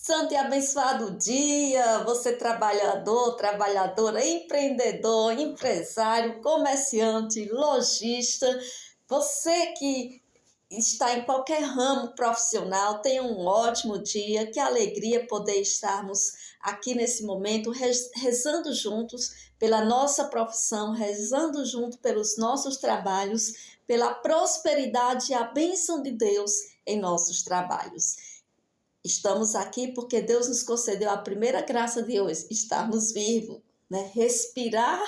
Santo e abençoado dia, você trabalhador, trabalhadora, empreendedor, empresário, comerciante, lojista, você que está em qualquer ramo profissional, tenha um ótimo dia, que alegria poder estarmos aqui nesse momento rezando juntos pela nossa profissão, rezando junto pelos nossos trabalhos, pela prosperidade e a bênção de Deus em nossos trabalhos. Estamos aqui porque Deus nos concedeu a primeira graça de hoje, estarmos vivos, né? Respirar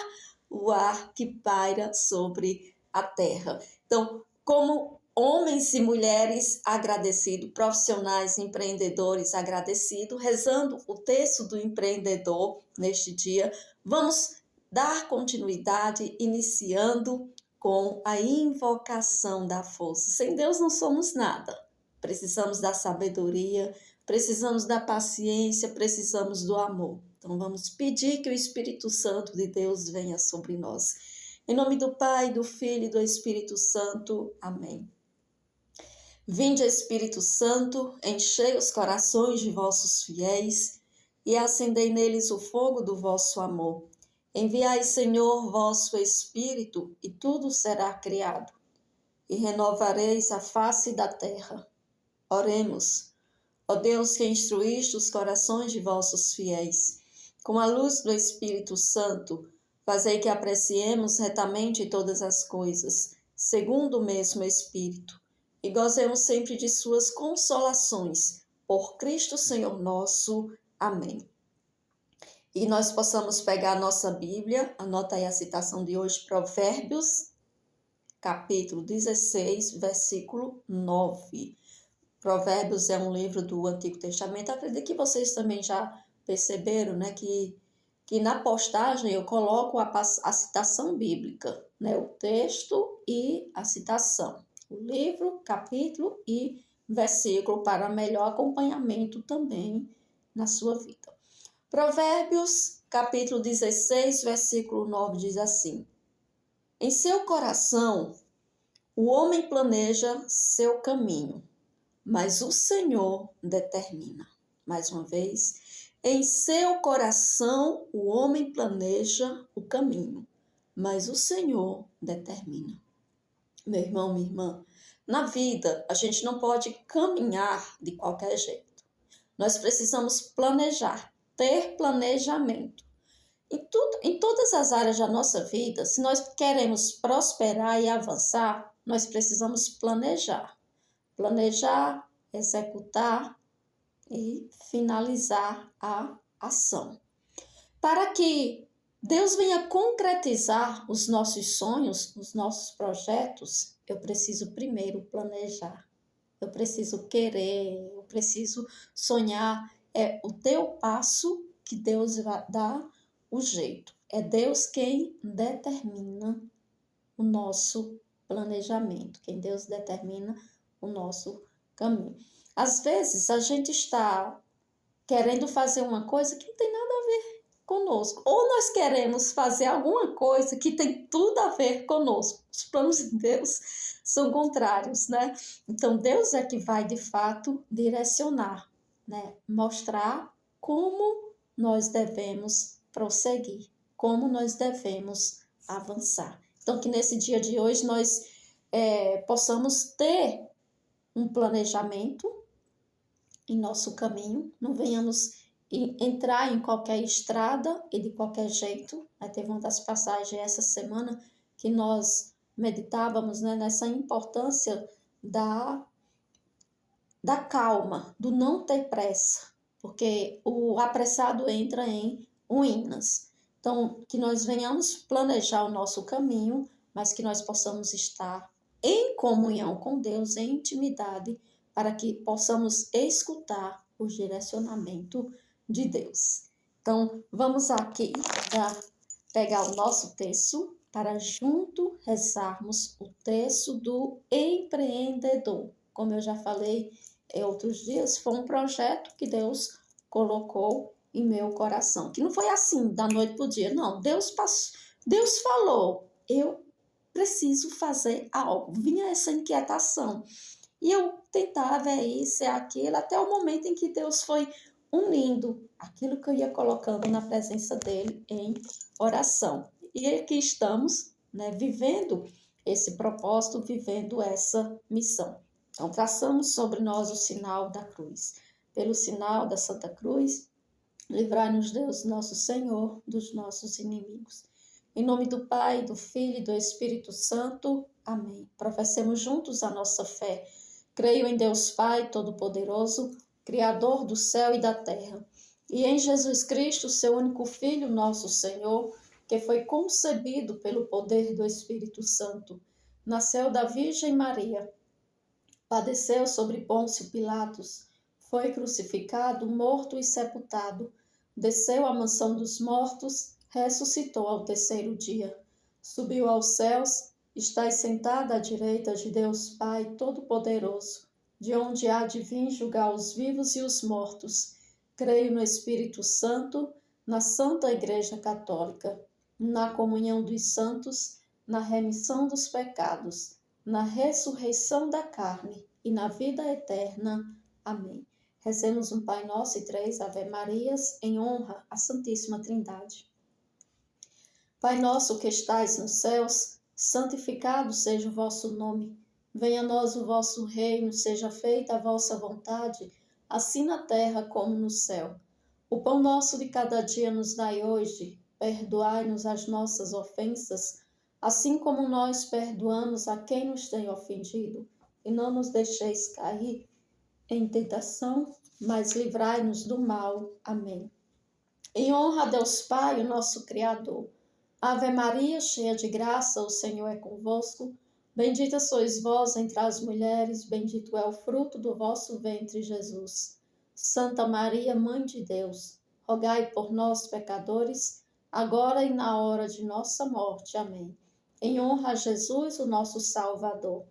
o ar que paira sobre a terra. Então, como homens e mulheres agradecidos, profissionais, empreendedores agradecidos, rezando o texto do empreendedor neste dia, vamos dar continuidade, iniciando com a invocação da força. Sem Deus não somos nada. Precisamos da sabedoria, precisamos da paciência, precisamos do amor. Então vamos pedir que o Espírito Santo de Deus venha sobre nós. Em nome do Pai, do Filho e do Espírito Santo. Amém. Vinde, Espírito Santo, enchei os corações de vossos fiéis e acendei neles o fogo do vosso amor. Enviai, Senhor, vosso Espírito, e tudo será criado, e renovareis a face da terra. Oremos. Ó Deus, que instruíste os corações de vossos fiéis, com a luz do Espírito Santo, fazei que apreciemos retamente todas as coisas, segundo o mesmo Espírito, e gozemos sempre de suas consolações, por Cristo Senhor nosso. Amém. E nós possamos pegar a nossa Bíblia, anota aí a citação de hoje, Provérbios, capítulo 16, versículo 9. Provérbios é um livro do Antigo Testamento. Acredito que vocês também já perceberam, né, que na postagem eu coloco a citação bíblica, né, o texto e a citação, o livro, capítulo e versículo para melhor acompanhamento também na sua vida. Provérbios, capítulo 16, versículo 9 diz assim: em seu coração o homem planeja seu caminho, mas o Senhor determina. Mais uma vez, em seu coração o homem planeja o caminho, mas o Senhor determina. Meu irmão, minha irmã, na vida a gente não pode caminhar de qualquer jeito. Nós precisamos planejar, ter planejamento. Em todas as áreas da nossa vida, se nós queremos prosperar e avançar, nós precisamos planejar. Planejar, executar e finalizar a ação. Para que Deus venha concretizar os nossos sonhos, os nossos projetos, eu preciso primeiro planejar. Eu preciso querer, eu preciso sonhar. É o teu passo que Deus vai dar o jeito. É Deus quem determina o nosso planejamento, quem Deus determina o nosso caminho. Às vezes a gente está querendo fazer uma coisa que não tem nada a ver conosco, ou nós queremos fazer alguma coisa que tem tudo a ver conosco. Os planos de Deus são contrários, né? Então Deus é que vai de fato direcionar, né? Mostrar como nós devemos prosseguir, como nós devemos avançar. Então que nesse dia de hoje nós possamos ter um planejamento em nosso caminho, não venhamos entrar em qualquer estrada e de qualquer jeito. Teve uma das passagens essa semana que nós meditávamos, né, nessa importância da calma, do não ter pressa, porque o apressado entra em ruínas. Então, que nós venhamos planejar o nosso caminho, mas que nós possamos estar em comunhão com Deus, em intimidade, para que possamos escutar o direcionamento de Deus. Então, vamos aqui pegar o nosso texto para junto rezarmos o texto do empreendedor. Como eu já falei outros dias, foi um projeto que Deus colocou em meu coração, que não foi assim, da noite para o dia, não. Deus falou, eu preciso fazer algo. Vinha essa inquietação. E eu tentava isso e aquilo, até o momento em que Deus foi unindo aquilo que eu ia colocando na presença dele em oração. E aqui estamos, né, vivendo esse propósito, vivendo essa missão. Então, traçamos sobre nós o sinal da cruz. Pelo sinal da Santa Cruz, livrai-nos Deus, nosso Senhor, dos nossos inimigos. Em nome do Pai, do Filho e do Espírito Santo. Amém. Professemos juntos a nossa fé. Creio em Deus Pai Todo-Poderoso, Criador do céu e da terra, e em Jesus Cristo, seu único Filho, nosso Senhor, que foi concebido pelo poder do Espírito Santo. Nasceu da Virgem Maria, padeceu sobre Pôncio Pilatos, foi crucificado, morto e sepultado, desceu à mansão dos mortos, ressuscitou ao terceiro dia, subiu aos céus, está sentado à direita de Deus Pai Todo-Poderoso, de onde há de vir julgar os vivos e os mortos. Creio no Espírito Santo, na Santa Igreja Católica, na comunhão dos santos, na remissão dos pecados, na ressurreição da carne e na vida eterna. Amém. Rezemos um Pai Nosso e 3 Ave-Marias em honra à Santíssima Trindade. Pai nosso que estais nos céus, santificado seja o vosso nome. Venha a nós o vosso reino, seja feita a vossa vontade, assim na terra como no céu. O pão nosso de cada dia nos dai hoje, perdoai-nos as nossas ofensas, assim como nós perdoamos a quem nos tem ofendido, e não nos deixeis cair em tentação, mas livrai-nos do mal. Amém. Em honra a Deus Pai, o nosso Criador. Ave Maria, cheia de graça, o Senhor é convosco. Bendita sois vós entre as mulheres, bendito é o fruto do vosso ventre, Jesus. Santa Maria, Mãe de Deus, rogai por nós, pecadores, agora e na hora de nossa morte. Amém. Em honra a Jesus, o nosso Salvador.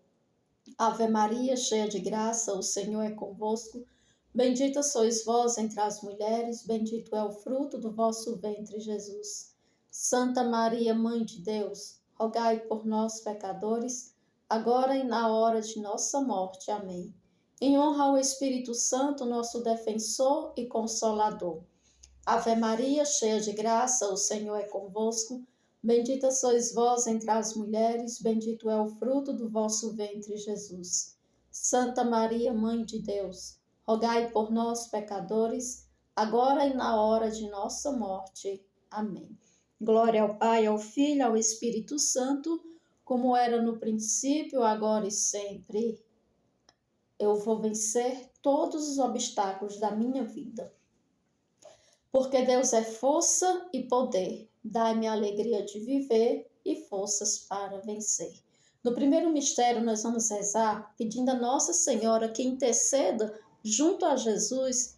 Ave Maria, cheia de graça, o Senhor é convosco. Bendita sois vós entre as mulheres, bendito é o fruto do vosso ventre, Jesus. Santa Maria, Mãe de Deus, rogai por nós, pecadores, agora e na hora de nossa morte. Amém. Em honra ao Espírito Santo, nosso defensor e consolador. Ave Maria, cheia de graça, o Senhor é convosco. Bendita sois vós entre as mulheres, bendito é o fruto do vosso ventre, Jesus. Santa Maria, Mãe de Deus, rogai por nós, pecadores, agora e na hora de nossa morte. Amém. Glória ao Pai, ao Filho, ao Espírito Santo, como era no princípio, agora e sempre. Eu vou vencer todos os obstáculos da minha vida. Porque Deus é força e poder. Dai-me a alegria de viver e forças para vencer. No primeiro mistério, nós vamos rezar pedindo a Nossa Senhora que interceda junto a Jesus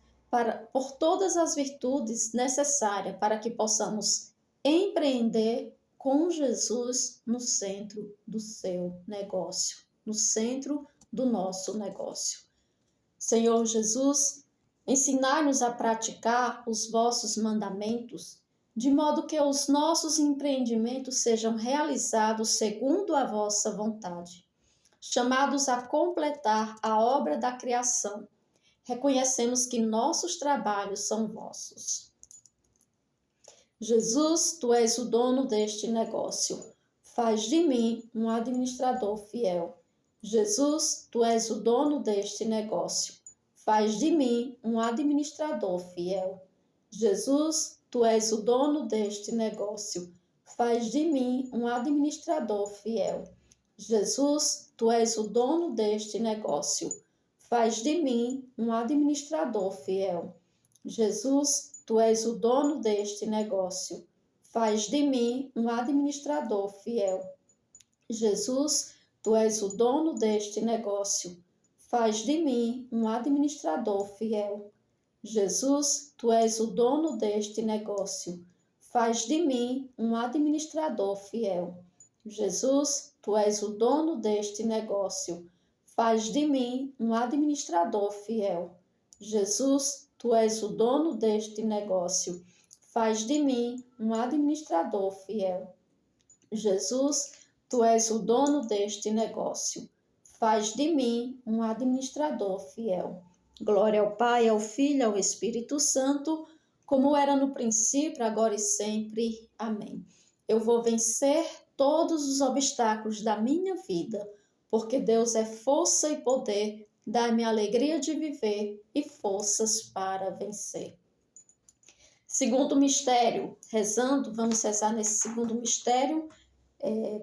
por todas as virtudes necessárias para que possamos empreender com Jesus no centro do seu negócio, no centro do nosso negócio. Senhor Jesus, ensinai-nos a praticar os vossos mandamentos, de modo que os nossos empreendimentos sejam realizados segundo a vossa vontade, chamados a completar a obra da criação. Reconhecemos que nossos trabalhos são vossos. Jesus, tu és o dono deste negócio. Faz de mim um administrador fiel. Jesus, tu és o dono deste negócio. Faz de mim um administrador fiel. Jesus, tu és o dono deste negócio. Faz de mim um administrador fiel. Jesus, tu és o dono deste negócio. Faz de mim um administrador fiel. Jesus, tu és o dono deste negócio. Faz de mim um administrador fiel. Jesus, tu és o dono deste negócio. Faz de mim um administrador fiel. Jesus, tu és o dono deste negócio. Faz de mim um administrador fiel. Jesus, tu és o dono deste negócio. Faz de mim um administrador fiel. Jesus, tu és o dono deste negócio. Faz de mim um administrador fiel. Jesus, tu és o dono deste negócio. Faz de mim um administrador fiel. Glória ao Pai, ao Filho e ao Espírito Santo, como era no princípio, agora e sempre. Amém. Eu vou vencer todos os obstáculos da minha vida, porque Deus é força e poder, dá-me a alegria de viver e forças para vencer. Segundo mistério, rezando, vamos rezar nesse segundo mistério,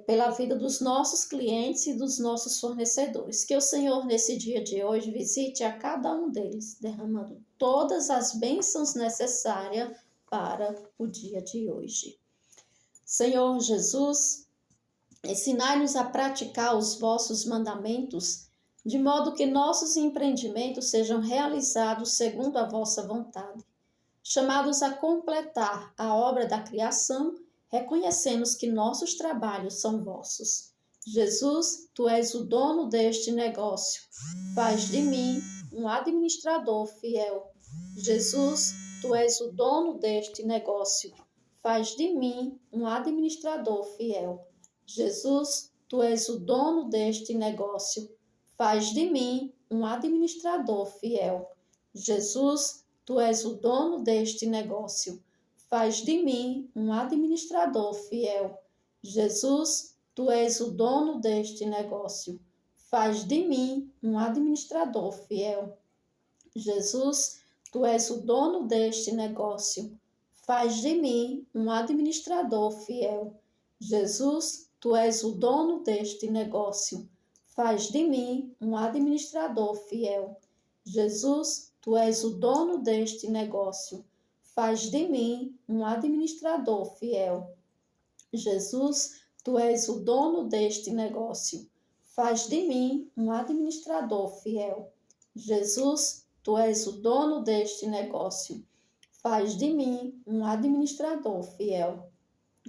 pela vida dos nossos clientes e dos nossos fornecedores. Que o Senhor, nesse dia de hoje, visite a cada um deles, derramando todas as bênçãos necessárias para o dia de hoje. Senhor Jesus, ensinai-nos a praticar os vossos mandamentos, de modo que nossos empreendimentos sejam realizados segundo a vossa vontade. Chamados a completar a obra da criação, reconhecemos que nossos trabalhos são vossos. Jesus, tu és o dono deste negócio. Faz de mim um administrador fiel. Jesus, tu és o dono deste negócio. Faz de mim um administrador fiel. Jesus, tu és o dono deste negócio. Faz de mim um administrador fiel. Jesus, tu és o dono deste negócio. Faz de mim um administrador fiel. Jesus, tu és o dono deste negócio. Faz de mim um administrador fiel. Jesus, tu és o dono deste negócio. Faz de mim um administrador fiel. Jesus, tu és o dono deste negócio. Faz de mim um administrador fiel. Jesus, tu és o dono deste negócio. Faz de mim um administrador fiel. Jesus, tu és o dono deste negócio. Faz de mim um administrador fiel. Jesus, tu és o dono deste negócio. Faz de mim um administrador fiel.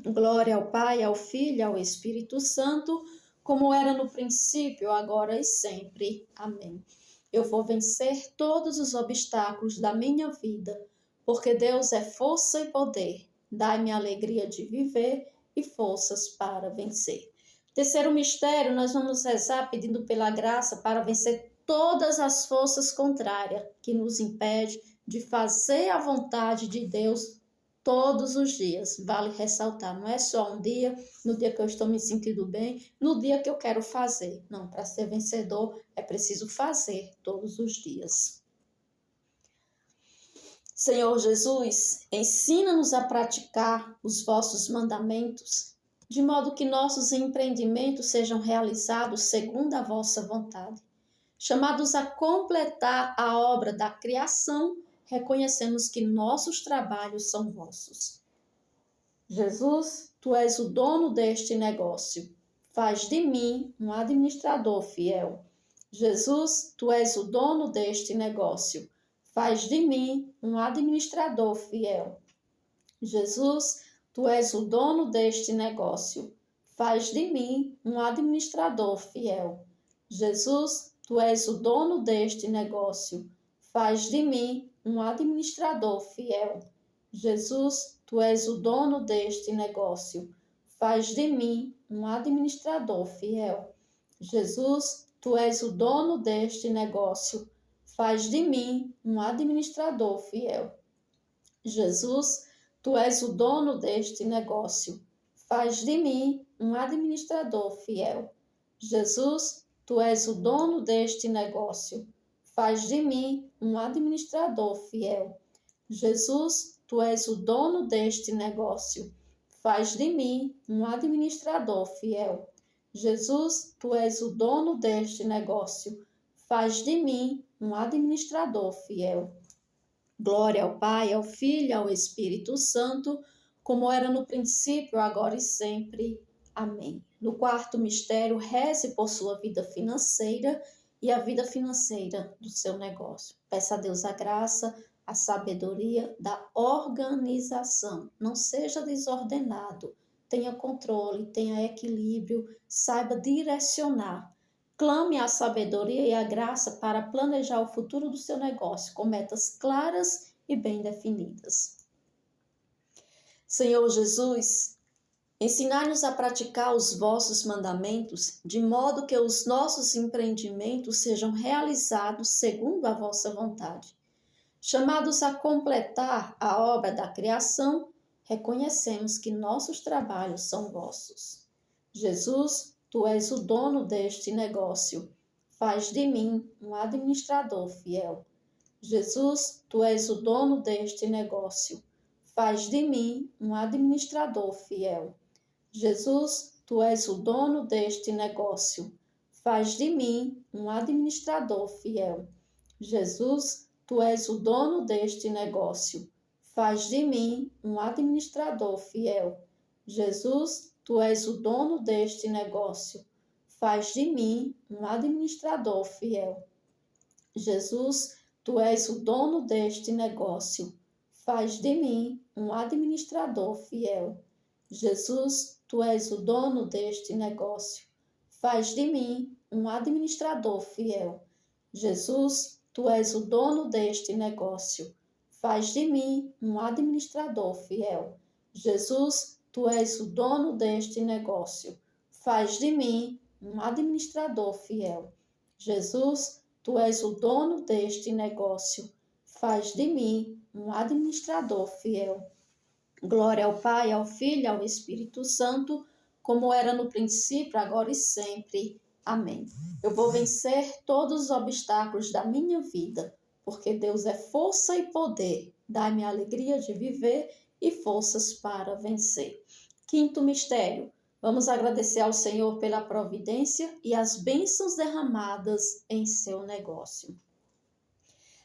Glória ao Pai, ao Filho e ao Espírito Santo, como era no princípio, agora e sempre. Amém. Eu vou vencer todos os obstáculos da minha vida, porque Deus é força e poder. Dai-me a alegria de viver e forças para vencer. Terceiro mistério, nós vamos rezar pedindo pela graça para vencer todas as forças contrárias que nos impedem de fazer a vontade de Deus todos os dias. Vale ressaltar, não é só um dia, no dia que eu estou me sentindo bem, no dia que eu quero fazer. Não, para ser vencedor é preciso fazer todos os dias. Senhor Jesus, ensina-nos a praticar os vossos mandamentos, de modo que nossos empreendimentos sejam realizados segundo a vossa vontade. Chamados a completar a obra da criação, reconhecemos que nossos trabalhos são vossos. Jesus, tu és o dono deste negócio. Faz de mim um administrador fiel. Jesus, tu és o dono deste negócio. Faz de mim um administrador fiel. Jesus, tu és o dono deste negócio. Faz de mim um administrador fiel. Jesus, tu és o dono deste negócio. Faz de mim um administrador fiel. Jesus, tu és o dono deste negócio. Faz de mim um administrador fiel. Jesus, tu és o dono deste negócio. Faz de mim um administrador fiel. Jesus, tu és o dono deste negócio. Faz de mim um administrador fiel. Jesus, tu és o dono deste negócio. Faz de mim um administrador fiel. Jesus, tu és o dono deste negócio. Faz de mim um administrador fiel. Jesus, tu és o dono deste negócio. Faz de mim um administrador fiel. Glória ao Pai, ao Filho e ao Espírito Santo, como era no princípio, agora e sempre. Amém. No quarto mistério, reze por sua vida financeira e a vida financeira do seu negócio. Peça a Deus a graça, a sabedoria da organização. Não seja desordenado. Tenha controle, tenha equilíbrio, saiba direcionar. Clame a sabedoria e a graça para planejar o futuro do seu negócio com metas claras e bem definidas. Senhor Jesus, Ensinai-nos a praticar os vossos mandamentos, de modo que os nossos empreendimentos sejam realizados segundo a vossa vontade. Chamados a completar a obra da criação, reconhecemos que nossos trabalhos são vossos. Jesus, tu és o dono deste negócio. Faz de mim um administrador fiel. Jesus, tu és o dono deste negócio. Faz de mim um administrador fiel. Jesus, tu és o dono deste negócio. Faz de mim um administrador fiel. Jesus, tu és o dono deste negócio. Faz de mim um administrador fiel. Jesus, tu és o dono deste negócio. Faz de mim um administrador fiel. Jesus, tu és o dono deste negócio. Faz de mim um administrador fiel. Jesus, tu és o dono deste negócio. Faz de mim um administrador fiel. Jesus, tu és o dono deste negócio. Faz de mim um administrador fiel. Jesus, tu és o dono deste negócio. Faz de mim um administrador fiel. Jesus, tu és o dono deste negócio. Faz de mim um administrador fiel. Glória ao Pai, ao Filho e ao Espírito Santo, como era no princípio, agora e sempre. Amém. Eu vou vencer todos os obstáculos da minha vida, porque Deus é força e poder. Dai-me a alegria de viver e forças para vencer. Quinto mistério. Vamos agradecer ao Senhor pela providência e as bênçãos derramadas em seu negócio.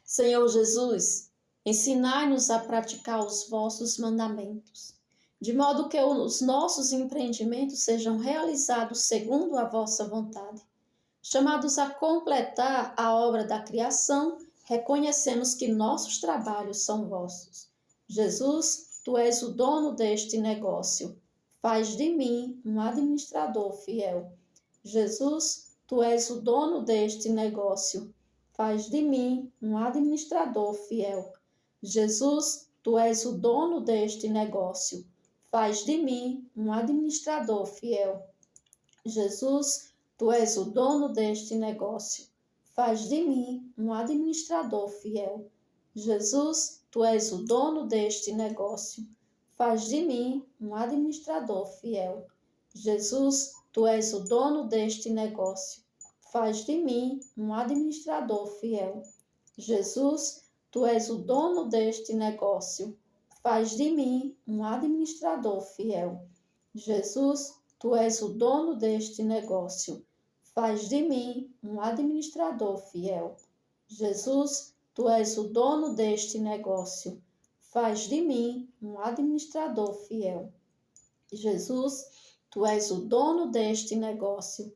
Senhor Jesus, ensinai-nos a praticar os vossos mandamentos, de modo que os nossos empreendimentos sejam realizados segundo a vossa vontade. Chamados a completar a obra da criação, reconhecemos que nossos trabalhos são vossos. Jesus, tu és o dono deste negócio. Faz de mim um administrador fiel. Jesus, tu és o dono deste negócio. Faz de mim um administrador fiel. Jesus, tu és o dono deste negócio. Faz de mim um administrador fiel. Jesus, tu és o dono deste negócio. Faz de mim um administrador fiel. Jesus, tu és o dono deste negócio. Faz de mim um administrador fiel. Jesus, tu és o dono deste negócio. Faz de mim um administrador fiel. Jesus, tu és o dono deste negócio. Faz de mim um administrador fiel. Jesus, tu és o dono deste negócio. Faz de mim um administrador fiel. Jesus, tu és o dono deste negócio. Faz de mim um administrador fiel. Jesus, tu és o dono deste negócio.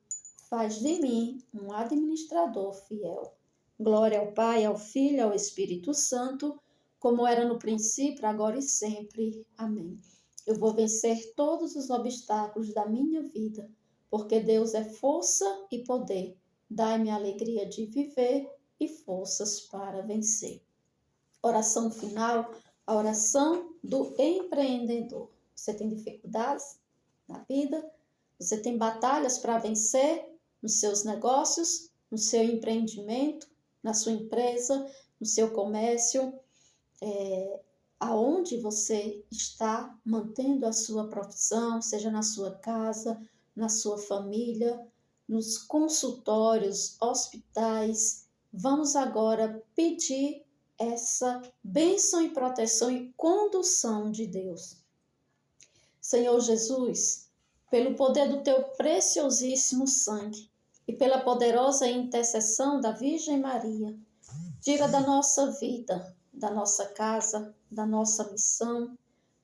Faz de mim um administrador fiel. Glória ao Pai, ao Filho e ao Espírito Santo, como era no princípio, agora e sempre. Amém. Eu vou vencer todos os obstáculos da minha vida, porque Deus é força e poder. Dai-me a alegria de viver e forças para vencer. Oração final, a oração do empreendedor. Você tem dificuldades na vida? Você tem batalhas para vencer nos seus negócios, no seu empreendimento, na sua empresa, no seu comércio, aonde você está mantendo a sua profissão, seja na sua casa, na sua família, nos consultórios, hospitais. Vamos agora pedir essa bênção e proteção e condução de Deus. Senhor Jesus, pelo poder do teu preciosíssimo sangue e pela poderosa intercessão da Virgem Maria, tira da nossa vida, da nossa casa, da nossa missão,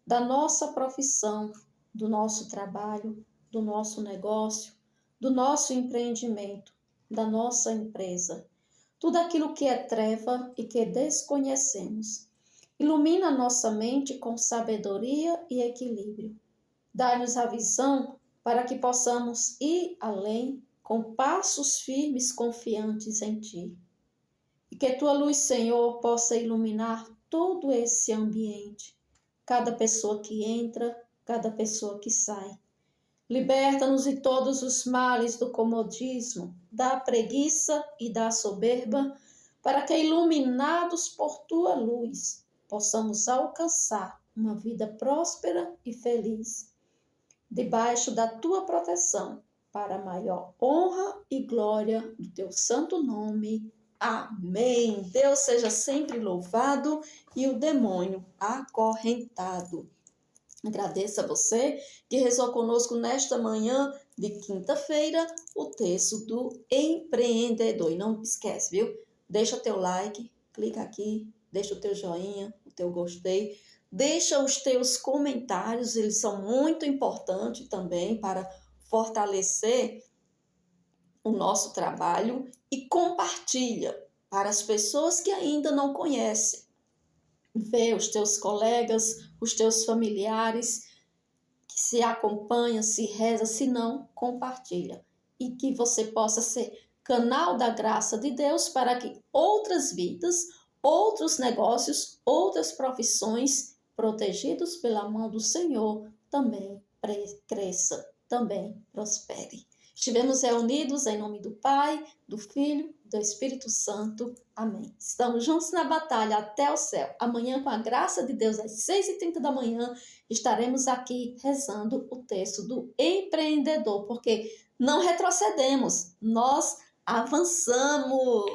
da nossa profissão, do nosso trabalho, do nosso negócio, do nosso empreendimento, da nossa empresa, tudo aquilo que é treva e que desconhecemos. Ilumina nossa mente com sabedoria e equilíbrio. Dá-nos a visão para que possamos ir além com passos firmes, confiantes em Ti. E que Tua luz, Senhor, possa iluminar todo esse ambiente, cada pessoa que entra, cada pessoa que sai. Liberta-nos de todos os males do comodismo, da preguiça e da soberba, para que, iluminados por tua luz, possamos alcançar uma vida próspera e feliz, debaixo da tua proteção, para a maior honra e glória do teu santo nome. Amém. Deus seja sempre louvado e o demônio acorrentado. Agradeço a você que rezou conosco nesta manhã de quinta-feira o texto do empreendedor. E não esquece, viu? Deixa teu like, clica aqui, deixa o teu joinha, o teu gostei. Deixa os teus comentários, eles são muito importantes também para fortalecer o nosso trabalho e compartilha para as pessoas que ainda não conhecem. Vê os teus colegas, os teus familiares que se acompanham, se reza, se não, compartilha. E que você possa ser canal da graça de Deus para que outras vidas, outros negócios, outras profissões protegidos pela mão do Senhor também cresça, também prospere. Estivemos reunidos em nome do Pai, do Filho, do Espírito Santo. Amém. Estamos juntos na batalha até o céu. Amanhã, com a graça de Deus, às 6h30 da manhã, estaremos aqui rezando o texto do empreendedor, porque não retrocedemos, nós avançamos.